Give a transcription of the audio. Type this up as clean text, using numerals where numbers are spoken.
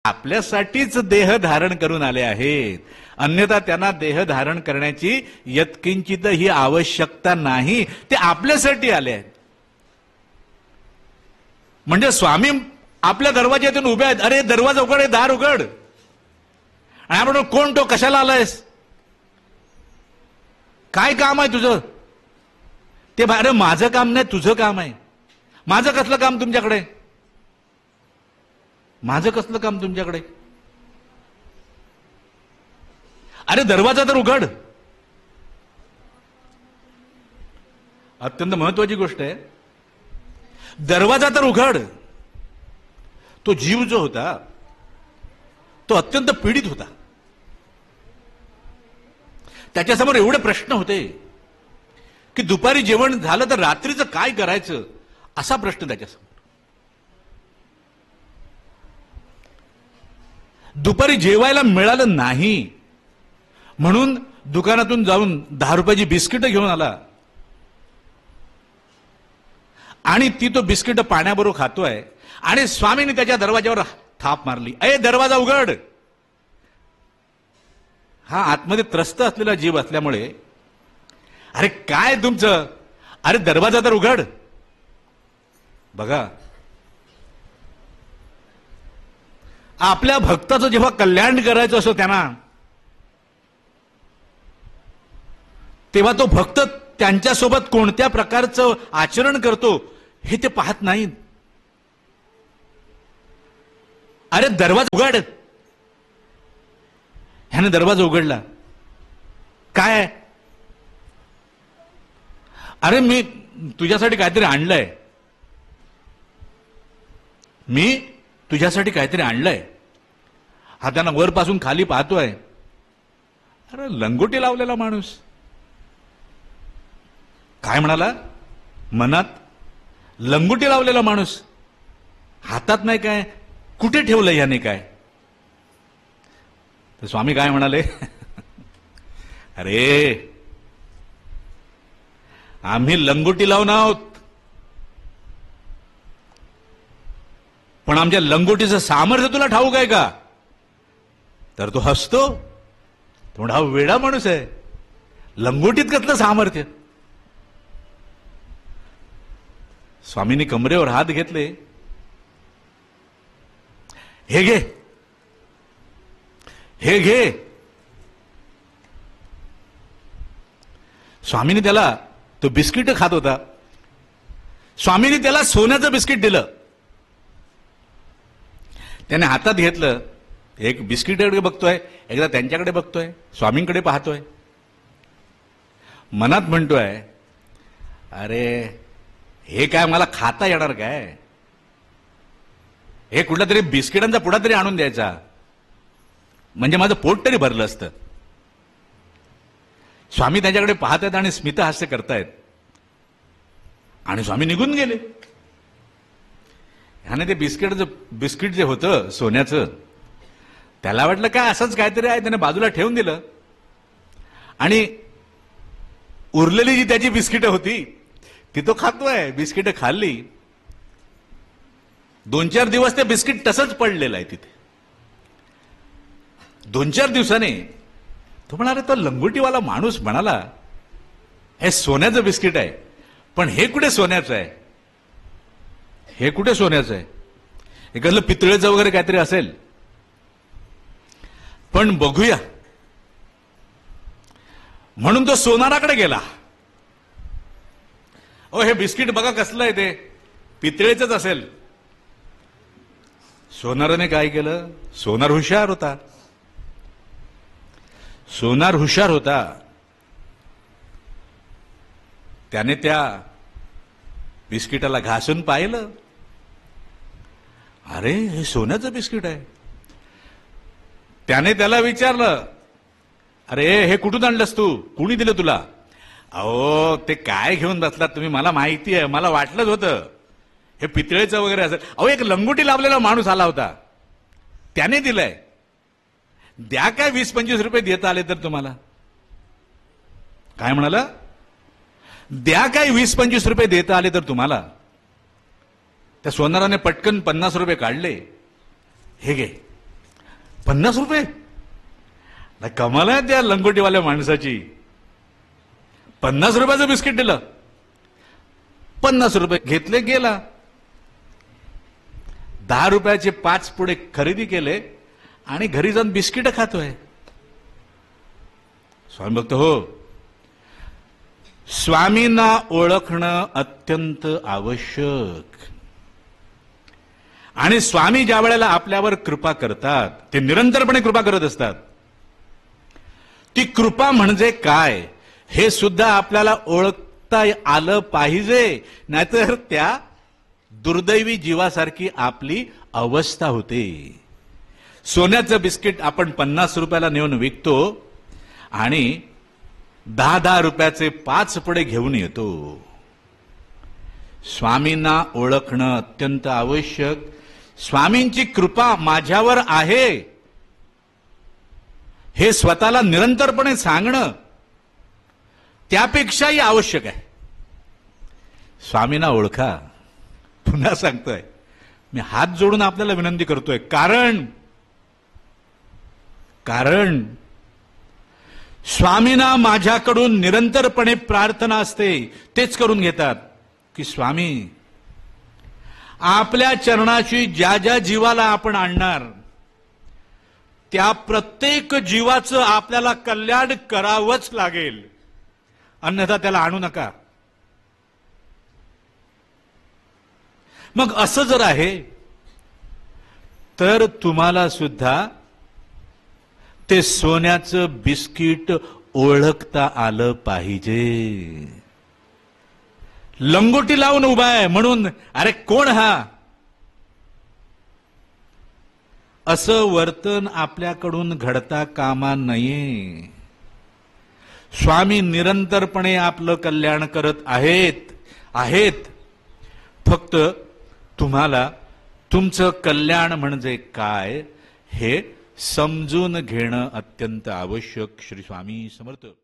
आपल्यासाठीच देह धारण करून आले आहेत, अन्यथा त्यांना देह धारण करण्याची यत्किंचित ही आवश्यकता नाही, ते आपल्यासाठी आले आहेत. म्हणजे स्वामी आपल्या दरवाज्यातून उभे आहेत. अरे दरवाजा उघड, दार उघड. आणि आपण कोण तो, कशाला आलायस, काय काम आहे तुझं? ते अरे माझं काम नाही, तुझं काम आहे. माझं कसलं काम तुमच्याकडे? माझं कसलं काम तुमच्याकडे? अरे दरवाजा तर उघड. अत्यंत महत्वाची गोष्ट आहे. दरवाजा तर उघड. तो जीव जो होता तो अत्यंत पीडित होता. त्याच्यासमोर एवढे प्रश्न होते की दुपारी जेवण झालं तर रात्रीचं काय करायचं, असा प्रश्न त्याच्यासमोर. दुपारी जेवायला मिळालं नाही म्हणून दुकानातून जाऊन 10 रुपयाची बिस्किट घेऊन आला आणि ती तो बिस्किट पाण्याबरोबर खातोय आणि स्वामींनी त्याच्या दरवाजावर थाप मारली. अरे दरवाजा उघड. हा आतमध्ये त्रस्त असलेला जीव असल्यामुळे अरे काय तुमचं, अरे दरवाजा तर उघड. बघा, आपल्या भक्ताचं जेव्हा कल्याण करायचं असो त्यांना, तेव्हा तो भक्त त्यांच्यासोबत कोणत्या प्रकारचं आचरण करतो हे ते पाहत नाहीत. अरे दरवाजा उघड. ह्याने दरवाजा उघडला. काय? अरे मी तुझ्यासाठी काहीतरी आणलंय. मी तुझ्यासाठी काहीतरी आणलंय. हाताना वरपासून खाली पाहतोय. अरे लंगोटी लावलेला माणूस. काय म्हणाला? मनात लंगोटी लावलेला माणूस. हातात नाही काय, कुठे ठेवलं याने काय? तर स्वामी काय म्हणाले? अरे आम्ही लंगोटी लावून आहोत, पण आमच्या लंगोटीचं सामर्थ्य तुला ठाऊक आहे का? तर तो हसतो. थोडा हा वेडा माणूस आहे. लंगोटीत कसलं सामर्थ्य? स्वामींनी कमरेवर हात घेतले. हे घे, हे घे. स्वामींनी त्याला, तो बिस्किट खात होता, स्वामींनी त्याला सोन्याचं बिस्किट दिलं. त्याने हातात घेतलं. एक बिस्किटाकडे बघतोय, एकदा त्यांच्याकडे बघतोय, स्वामींकडे पाहतोय. मनात म्हणतोय, अरे हे काय मला खाता येणार काय? हे कुठला तरी बिस्किटांचा पुडा तरी आणून द्यायचा, म्हणजे माझं पोट तरी भरलं असतं. स्वामी त्यांच्याकडे पाहत आहेत आणि स्मितहास्य करतायत. आणि स्वामी निघून गेले. ह्याने ते बिस्किट जे होतं सोन्याचं, त्याला वाटलं काय असंच काहीतरी आहे, त्याने बाजूला ठेवून दिलं. आणि उरलेली जी त्याची बिस्किट होती ती तो खातोय. बिस्किट खाल्ली. 2-4 दिवस ते बिस्किट तसंच पडलेलं आहे तिथे. 2-4 दिवसाने तो म्हणाला, तो लंगोटीवाला माणूस म्हणाला, हे सोन्याचं बिस्किट आहे, पण हे कुठे सोन्याचं आहे? हे कुठे सोन्याचं आहे? एखादं पितळेचं वगैरे काहीतरी असेल, पण बघूया. म्हणून तो सोनाराकडे गेला. ओ हे बिस्किट बघा कसलं आहे, ते पितळेचंच असेल. सोनाराने काय केलं? सोनार हुशार होता. सोनार हुशार होता. त्याने त्या बिस्किटाला घासून पाहिलं. अरे हे सोन्याचं बिस्किट आहे. त्याने त्याला विचारलं, अरे हे कुठून आणलंस तू? कुणी दिलं तुला? अहो ते काय घेऊन बसलात तुम्ही, मला माहिती आहे, मला वाटलंच होतं हे पितळेचं वगैरे असेल. अहो एक लंगोटी लावलेला माणूस आला होता, त्याने दिलंय. द्या काय 20-25 रुपये देता आले तर तुम्हाला. काय म्हणाला? द्या काय 20-25 रुपये देता आले तर तुम्हाला. त्या सोनाराने पटकन 50 रुपये काढले. हे घे, ₹50? नाही, कमाल आहे त्या लंगोटीवाल्या माणसाची. ₹50 बिस्किट दिलं, ₹50 घेतले, गेला. ₹10 5 पुढे खरेदी केले आणि घरी जाऊन बिस्किट खातोय. स्वामी बघतो, हो, स्वामींना ओळखणं अत्यंत आवश्यक. आणि स्वामी ज्या वेळेला आपल्यावर कृपा करतात, ते निरंतरपणे कृपा करत असतात. ती कृपा म्हणजे काय हे सुद्धा आपल्याला ओळखता आलं पाहिजे, नाहीतर त्या दुर्दैवी जीवासारखी आपली अवस्था होते. सोन्याचं बिस्किट आपण ₹50 नेऊन विकतो आणि ₹10 5 पुढे घेऊन येतो. स्वामींना ओळखणं अत्यंत आवश्यक. स्वामींची कृपा माझ्यावर आहे हे स्वतःला निरंतरपणे सांगणं त्यापेक्षाही आवश्यक आहे. स्वामींना ओळखा. पुन्हा सांगतोय, मी हात जोडून आपल्याला विनंती करतोय, कारण स्वामींना माझ्याकडून निरंतरपणे प्रार्थना असते. तेच करून घेतात की स्वामी, आपल्या चरणाशी ज्या ज्या जीवाला आपण आणणार त्या प्रत्येक जीवाचं आपल्याला कल्याण करावंच लागेल, अन्यथा त्याला आणू नका. मग असं जर आहे तर तुम्हाला सुद्धा ते सोन्याचं बिस्किट ओळखता आलं पाहिजे. लंगोटी लावून उभा आहे म्हणून अरे कोण हा, असं वर्तन आपल्याकडून घडता कामा नये. स्वामी निरंतरपणे आपलं कल्याण करत आहेत. फक्त तुम्हाला तुमचं कल्याण म्हणजे काय हे समजून घेणं अत्यंत आवश्यक. श्री स्वामी समर्थ.